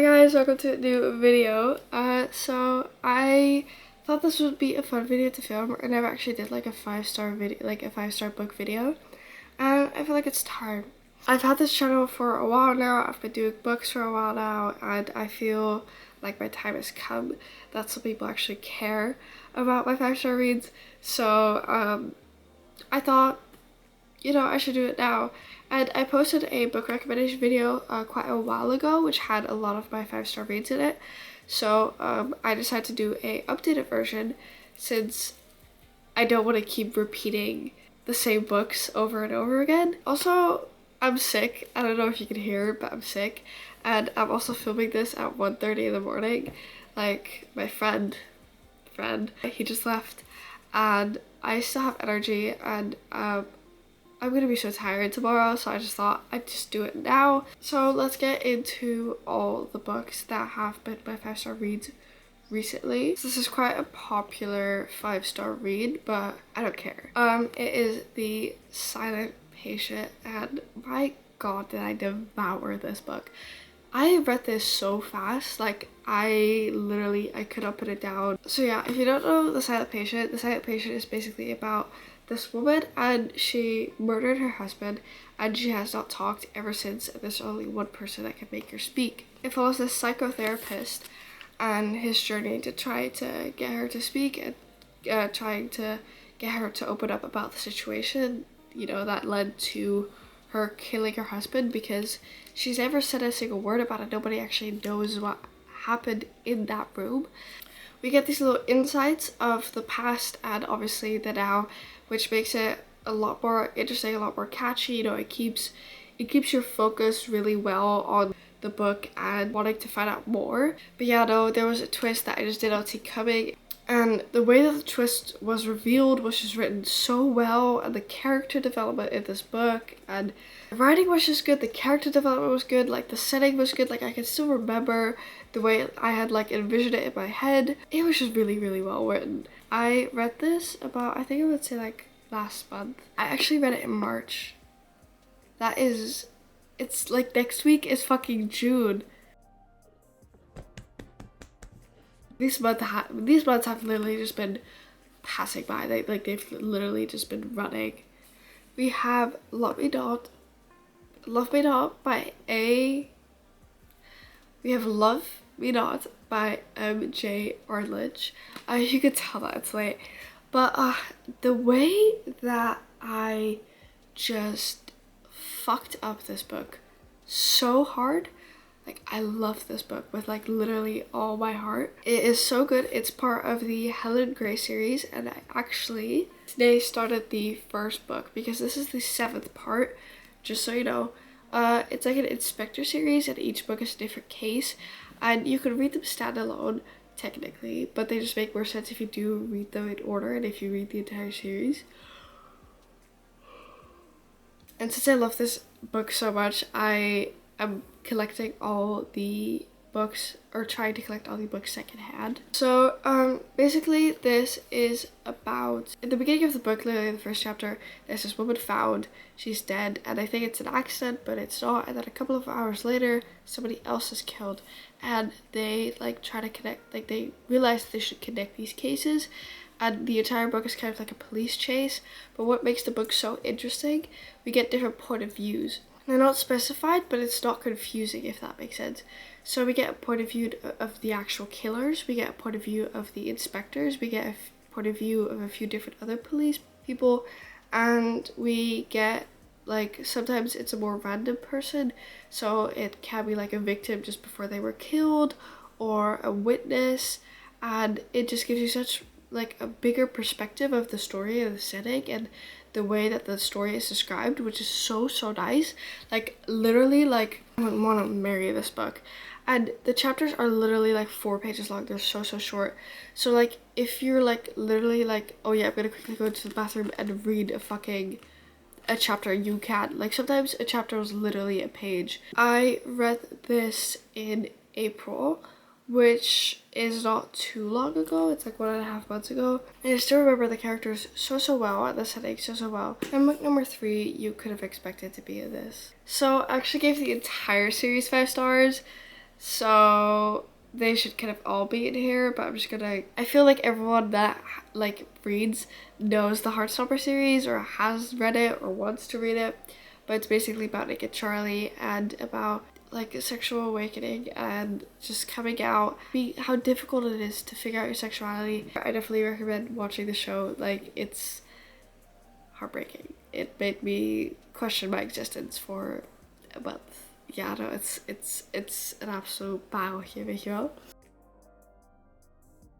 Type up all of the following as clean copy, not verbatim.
guys, welcome to a new video. So I thought this would be a fun video to film. I never actually did like a 5-star video, like a 5-star book video, and I feel like it's time. I've had this channel for a while now. I've been doing books for a while now, and I feel like my time has come that some people actually care about my 5-star reads. So I thought, I should do it now. And I posted a book recommendation video quite a while ago, which had a lot of my 5-star reads in it. So I decided to do a updated version since I don't want to keep repeating the same books over and over again. Also, I'm sick. I don't know if you can hear, but I'm sick. And I'm also filming this at 1:30 in the morning. Like, my friend, he just left. And I still have energy, and I'm gonna be so tired tomorrow, so I just thought I'd just do it now. So let's get into all the books that have been my 5-star reads recently. So this is quite a popular 5-star read, but I don't care. It is The Silent Patient, and my god, did I devour this book. I read this so fast, like I could not put it down. So yeah, if you don't know The Silent Patient is basically about this woman, and she murdered her husband, and she has not talked ever since. There's only one person that can make her speak. It follows this psychotherapist and his journey to try to get her to speak, and trying to get her to open up about the situation, that led to her killing her husband, because she's never said a single word about it. Nobody actually knows what happened in that room. We get these little insights of the past and obviously the now, which makes it a lot more interesting, a lot more catchy. It keeps your focus really well on the book and wanting to find out more. But yeah, no, there was a twist that I just did not see coming. And the way that the twist was revealed was just written so well, and the character development in this book, and the writing was just good, the character development was good, like the setting was good, like I can still remember the way I had like envisioned it in my head. It was just really, really well written. I read this about, I think I would say like last month. I actually read it in March. It's like next week is fucking June. These months have literally just been passing by. They've literally just been running. We have Love Me Not by M.J. Arledge. You could tell that it's late, but the way that I just fucked up this book so hard. Like, I love this book with like literally all my heart. It is so good. It's part of the Helen Gray series, and I actually today started the first book because this is the 7th part, just so you know. It's like an inspector series, and each book is a different case, and you can read them standalone technically, but they just make more sense if you do read them in order and if you read the entire series. And since I love this book so much, I'm collecting all the books, or trying to collect all the books secondhand. So basically this is about, in the beginning of the book, literally the first chapter, there's this woman found, she's dead, and I think it's an accident, but it's not. And then a couple of hours later, somebody else is killed, and they like try to connect, like they realize they should connect these cases. And the entire book is kind of like a police chase, but what makes the book so interesting, we get different point of views. They're not specified, but it's not confusing, if that makes sense. So we get a point of view of the actual killers, we get a point of view of the inspectors, we get a point of view of a few different other police people, and we get like, sometimes it's a more random person, so it can be like a victim just before they were killed, or a witness, and it just gives you such like a bigger perspective of the story and the setting and the way that the story is described, which is so nice. Like literally, like I would want to marry this book. And the chapters are literally like 4 pages long. They're so short. So like if you're like literally like, oh yeah, I'm gonna quickly go to the bathroom and read a chapter, you can. Like sometimes a chapter was literally a page. I read this in April, which is not too long ago. It's like 1.5 months ago, and I still remember the characters so well, and the setting so well. And book number 3, you could have expected to be in this. So I actually gave the entire series 5 stars. so they should kind of all be in here, but I'm just gonna, I feel like everyone that like reads knows the Heartstopper series or has read it or wants to read it, but it's basically about Nick and Charlie and about like a sexual awakening and just coming out, how difficult it is to figure out your sexuality. I definitely recommend watching the show. Like, it's heartbreaking. It made me question my existence for a month. Yeah, no, it's an absolute biohero.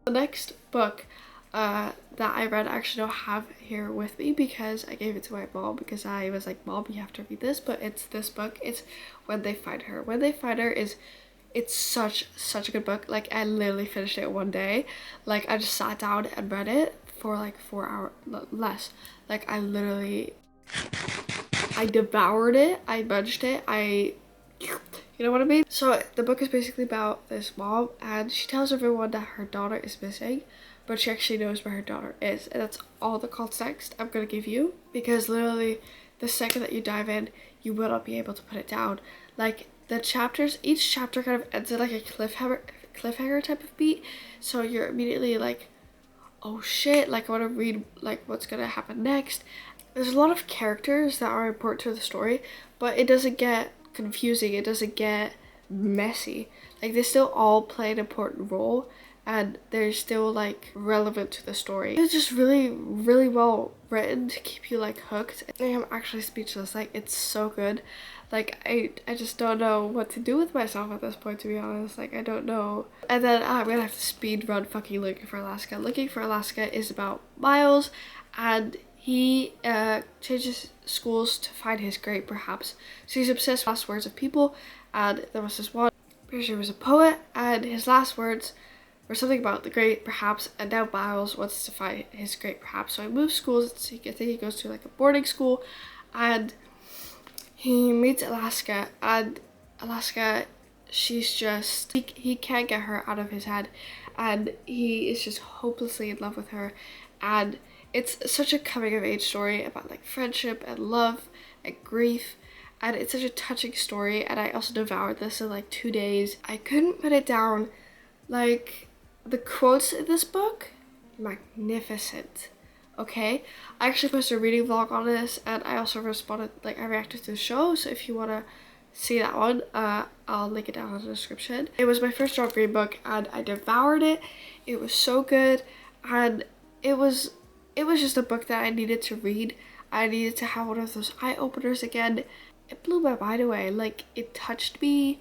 The next book that I read, I actually don't have here with me because I gave it to my mom because I was like, Mom, you have to read this, but it's this book. It's When They Find Her. When They Find Her it's such a good book. Like, I literally finished it one day. Like, I just sat down and read it for like 4 hours less. Like, I devoured it. I munched it. You know what I mean? So the book is basically about this mom, and she tells everyone that her daughter is missing, but she actually knows where her daughter is, and that's all the context I'm gonna give you, because literally the second that you dive in, you will not be able to put it down. Like, the chapters, each chapter kind of ends in like a cliffhanger type of beat, so you're immediately like, oh shit, like I want to read like what's gonna happen next. There's a lot of characters that are important to the story, but it doesn't get confusing, it doesn't get messy. Like, they still all play an important role and they're still like relevant to the story. It's just really well written to keep you like hooked. I am actually speechless. Like, it's so good. Like, I just don't know what to do with myself at this point, to be honest. Like, I don't know. And then I'm gonna have to speed run fucking Looking for Alaska. Looking for Alaska is about Miles, and he changes schools to find his great perhaps. So he's obsessed with last words of people, and there was this one, pretty sure he was a poet, and his last words were something about the great perhaps, and now Miles wants to find his great perhaps. So he moves schools. I think he goes to like a boarding school, and he meets Alaska, and Alaska, she's just, he can't get her out of his head, and he is just hopelessly in love with her. And it's such a coming of age story about like friendship and love and grief, and it's such a touching story. And I also devoured this in like 2 days. I couldn't put it down. Like, the quotes in this book, magnificent. Okay, I actually posted a reading vlog on this, and I also responded, like, I reacted to the show, so if you want to see that one, I'll link it down in the description. It was my first John Green book, and I devoured it. It was so good, and it was just a book that I needed to read. I needed to have one of those eye-openers again. It blew my mind away. Like, it touched me.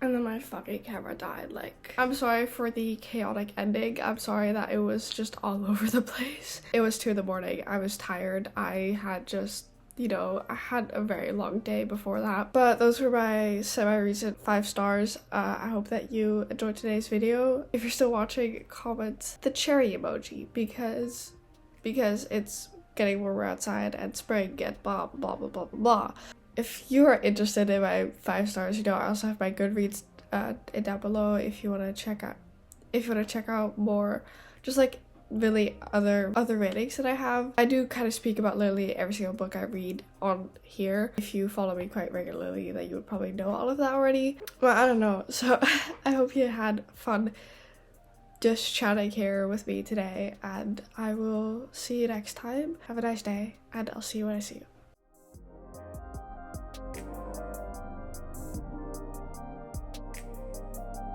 And then my fucking camera died. Like, I'm sorry for the chaotic ending. I'm sorry that it was just all over the place. It was 2 in the morning. I was tired. I had just, you know, I had a very long day before that. But those were my semi-recent 5 stars. I hope that you enjoyed today's video. If you're still watching, comment the cherry emoji because it's getting warmer outside and spring and blah blah blah blah blah blah. If you are interested in my 5 stars, you know, I also have my Goodreads down below if you want to check out more just like really other ratings that I have. I do kind of speak about literally every single book I read on here. If you follow me quite regularly, then you would probably know all of that already. But I don't know. So I hope you had fun just chatting here with me today, and I will see you next time. Have a nice day, and I'll see you when I see you.